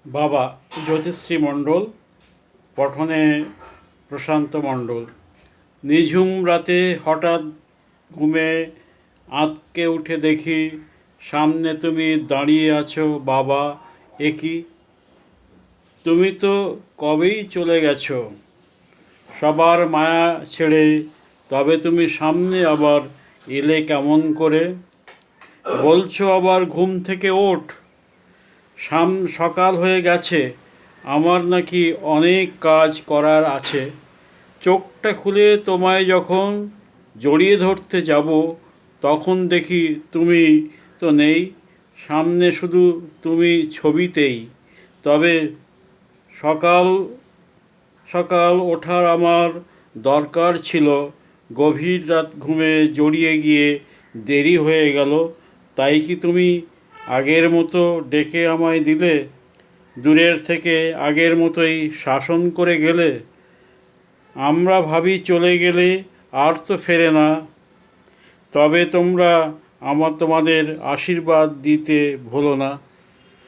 বাবা জ্যোতিশ্রী মণ্ডল, পঠনে প্রশান্ত মণ্ডল। নিঝুম রাতে হঠাৎ ঘুমে আঁতকে উঠে দেখি সামনে তুমি দাঁড়িয়ে আছো। বাবা, এ কি? তুমি তো কবেই চলে গেছো সবার মায়া ছেড়ে। তবে তুমি সামনে আবার এলে কেমন করে? বলছো আবার ঘুম থেকে ওঠ, সকাল হয়ে গেছে, আমার নাকি অনেক কাজ করার আছে। চোখটা খুলে তোমায় যখন জড়িয়ে ধরতে যাব, তখন দেখি তুমি তো নেই সামনে, শুধু তুমি ছবিতেই। তবে সকাল সকাল ওঠার আমার দরকার ছিল, গভীর রাত ঘুমে জড়িয়ে গিয়ে দেরি হয়ে গেল। তাই কি তুমি আগের মতো ডেকে আমায় দিলে? দূরের থেকে আগের মতোই শাসন করে গেলে? আমরা ভাবি চলে গেলে আর তো ফেরে না, তবে তোমরা তোমাদের আশীর্বাদ দিতে ভুলো না।